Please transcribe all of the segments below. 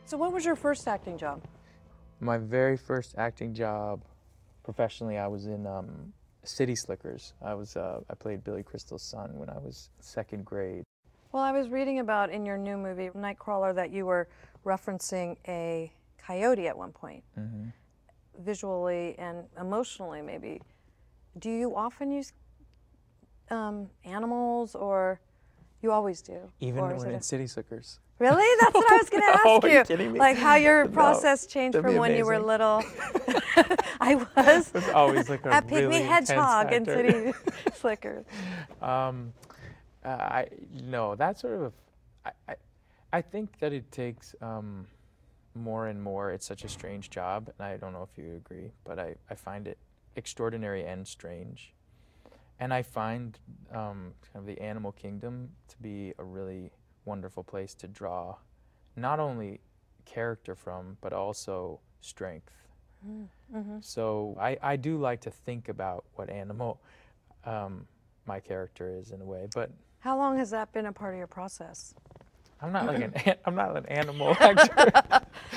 So what was your first acting job? My very first acting job, professionally, I was in City Slickers. I played Billy Crystal's son when I was second grade. Well, I was reading about in your new movie, Nightcrawler, that you were referencing a coyote at one point, visually and emotionally maybe. Do you often use animals, or you always do? Even when in City Slickers. Really? That's what I was going to ask Oh, you. are you kidding me? Like how your process changed that'd from be when you were amazing. little. I was. It was always like a at really Pygmy Hedgehog and intense City Slickers. No, that's sort of I think that it takes more and more. It's such a strange job, and I don't know if you agree, but I find it extraordinary and strange. And I find kind of the animal kingdom to be a really wonderful place to draw not only character from, but also strength. So I do like to think about what animal my character is in a way. But how long has that been a part of your process? I'm not like I'm not an animal actor.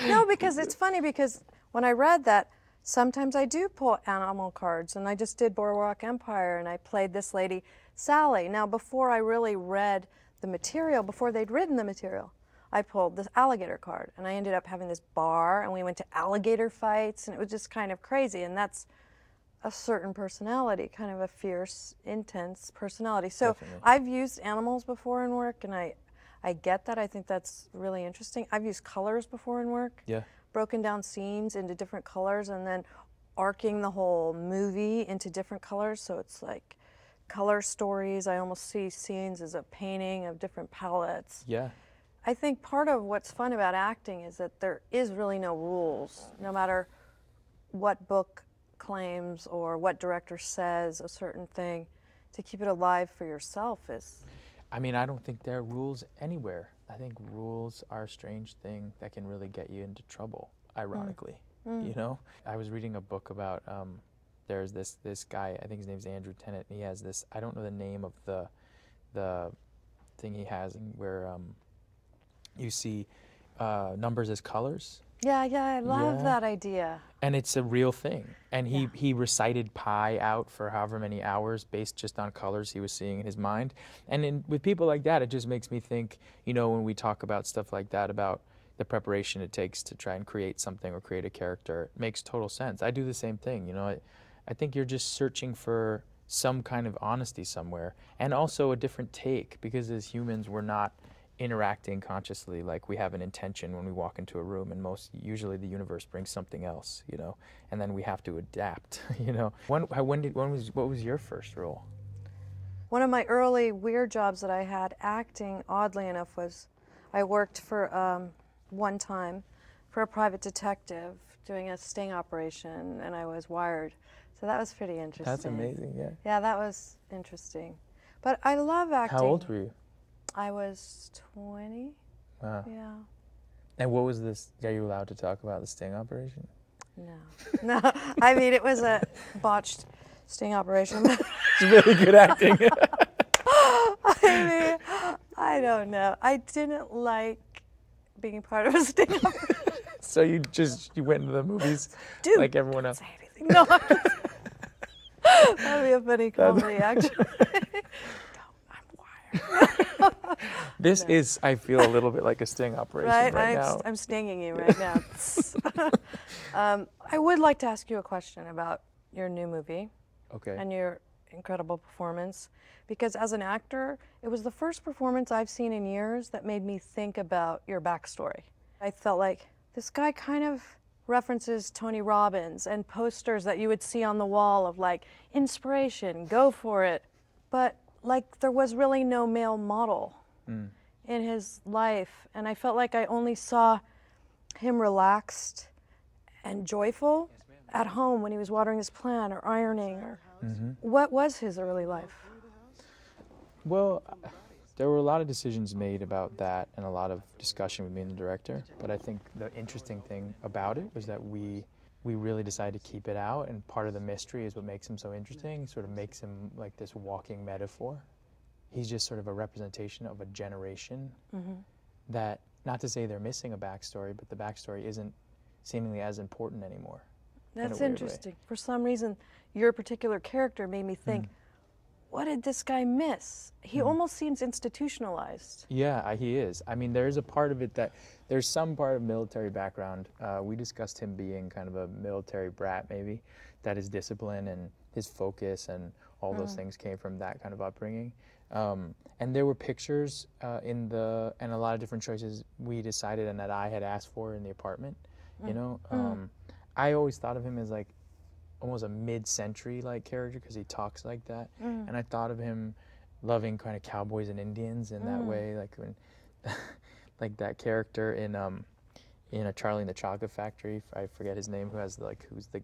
No, because it's funny, because when I read that, sometimes I do pull animal cards, and I just did Boardwalk Empire, and I played this lady, Sally. Now, before I really read the material, before they'd written the material, I pulled this alligator card, and I ended up having this bar, and we went to alligator fights, and it was just kind of crazy, and that's a certain personality, kind of a fierce, intense personality. So Definitely. I've used animals before in work, and I get that. I think that's really interesting. I've used colors before in work. Yeah. Broken down scenes into different colors and then arcing the whole movie into different colors. So it's like color stories. I almost see scenes as a painting of different palettes. Yeah. I think part of what's fun about acting is that there is really no rules. No matter what book claims or what director says a certain thing, to keep it alive for yourself is... I mean, I don't think there are rules anywhere. I think rules are a strange thing that can really get you into trouble, ironically. You know? I was reading a book about, there's this guy, I think his name's Andrew Tennant, and he has this, I don't know the name of the thing he has where you see numbers as colors. Yeah, I love that idea. And it's a real thing. And he recited pi out for however many hours based just on colors he was seeing in his mind. And with people like that, it just makes me think, you know, when we talk about stuff like that, about the preparation it takes to try and create something or create a character, it makes total sense. I do the same thing, you know. I think you're just searching for some kind of honesty somewhere, and also a different take, because as humans, we're not interacting consciously like we have an intention when we walk into a room, and usually the universe brings something else, you know, and then we have to adapt, you know. What was your first role? One of my early weird jobs that I had acting, oddly enough, was I worked for one time for a private detective doing a sting operation, and I was wired. So that was pretty interesting. That's amazing, yeah. Yeah, that was interesting. But I love acting. How old were you? I was 20. Wow. Yeah. And what was this? Are you allowed to talk about the sting operation? No. No, I mean, it was a botched sting operation. It's really good acting. I mean, I don't know. I didn't like being part of a sting operation. So you went into the movies like everyone else? Say anything. No. That'd be a funny comedy, actually. This is, I feel, a little bit like a sting operation right now. I'm stinging you right now. I would like to ask you a question about your new movie. Okay. And your incredible performance. Because as an actor, it was the first performance I've seen in years that made me think about your backstory. I felt like this guy kind of references Tony Robbins and posters that you would see on the wall of like, inspiration, go for it. But like there was really no male model in his life, and I felt like I only saw him relaxed and joyful at home when he was watering his plant or ironing. Or what was his early life? Well, there were a lot of decisions made about that and a lot of discussion with me and the director, but I think the interesting thing about it was that we really decided to keep it out, and part of the mystery is what makes him so interesting. Sort of makes him like this walking metaphor. He's just sort of a representation of a generation that not to say they're missing a backstory, but the backstory isn't seemingly as important anymore. That's interesting. For some reason, your particular character made me think, what did this guy miss? He almost seems institutionalized. Yeah, he is. I mean, there's a part of it that, there's some part of military background. We discussed him being kind of a military brat, maybe, that his discipline and his focus and all those things came from that kind of upbringing. And there were pictures and a lot of different choices we decided and that I had asked for in the apartment, you know. I always thought of him as like almost a mid-century like character because he talks like that, and I thought of him loving kind of cowboys and Indians in that way, like when, like that character in a Charlie and the Chocolate Factory. I forget his name. Who's the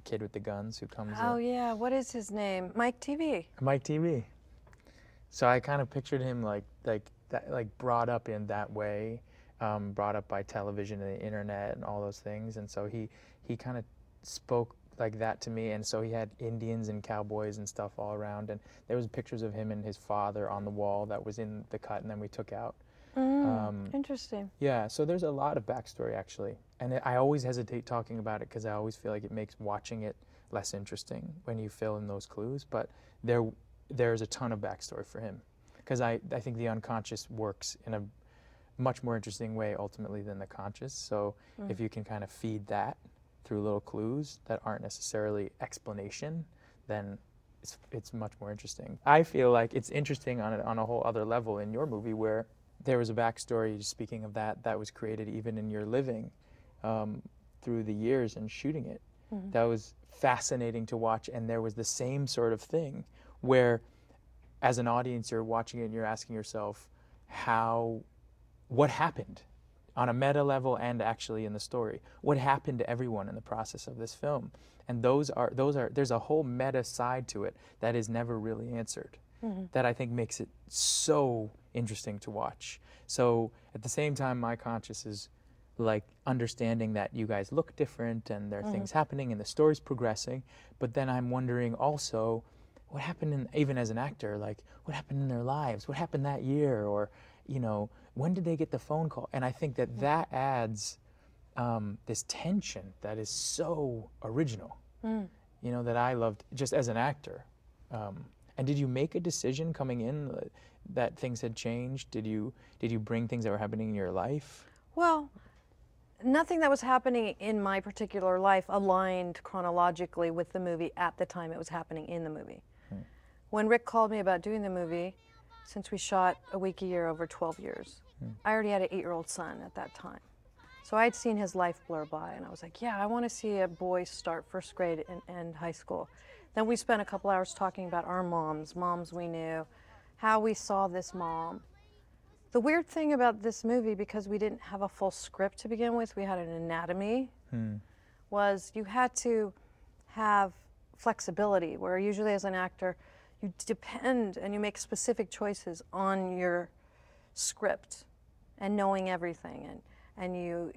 kid with the guns who comes? Oh yeah, what is his name? Mike TV. Mike TV. So I kind of pictured him like that, like brought up in that way, brought up by television and the internet and all those things, and so he kind of spoke like that to me, and so he had Indians and cowboys and stuff all around, and there was pictures of him and his father on the wall that was in the cut, and then we took out. Interesting. Yeah, so there's a lot of backstory actually, and I always hesitate talking about it because I always feel like it makes watching it less interesting when you fill in those clues, but there's a ton of backstory for him because I think the unconscious works in a much more interesting way ultimately than the conscious, so if you can kind of feed that through little clues that aren't necessarily explanation, then it's much more interesting. I feel like it's interesting on a whole other level in your movie where there was a backstory, speaking of that was created even in your living through the years and shooting it. That was fascinating to watch, and there was the same sort of thing where as an audience you're watching it and you're asking yourself what happened on a meta level and actually in the story. What happened to everyone in the process of this film? And there's a whole meta side to it that is never really answered. That I think makes it so interesting to watch. So at the same time, my conscious is like understanding that you guys look different and there are things happening and the story's progressing, but then I'm wondering also what happened even as an actor, like what happened in their lives? What happened that year? Or, you know, when did they get the phone call? And I think that adds this tension that is so original, you know, that I loved just as an actor. And did you make a decision coming in that things had changed? Did you bring things that were happening in your life? Well, nothing that was happening in my particular life aligned chronologically with the movie at the time it was happening in the movie. When Rick called me about doing the movie, since we shot a week a year over 12 years, I already had an 8-year-old son at that time. So I'd seen his life blur by, and I was like, yeah, I want to see a boy start first grade and high school. Then we spent a couple hours talking about our moms we knew, how we saw this mom. The weird thing about this movie, because we didn't have a full script to begin with, we had an anatomy, was you had to have flexibility, where usually as an actor, you depend and you make specific choices on your script and knowing everything, and you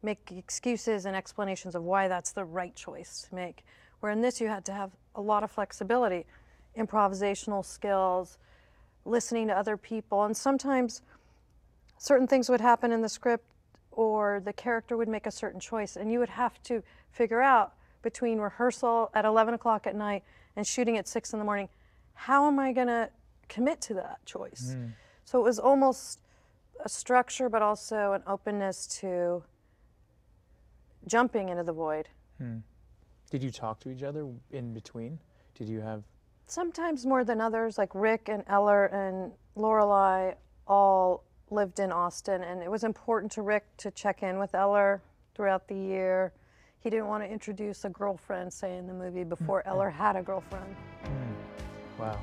make excuses and explanations of why that's the right choice to make. Where in this you had to have a lot of flexibility, improvisational skills, listening to other people, and sometimes certain things would happen in the script or the character would make a certain choice, and you would have to figure out between rehearsal at 11 o'clock at night and shooting at 6 in the morning, how am I gonna commit to that choice? So it was almost a structure, but also an openness to jumping into the void. Did you talk to each other in between? Did you have? Sometimes more than others, like Rick and Eller and Lorelei all lived in Austin, and it was important to Rick to check in with Eller throughout the year. He didn't want to introduce a girlfriend, say, in the movie before Eller had a girlfriend. Wow.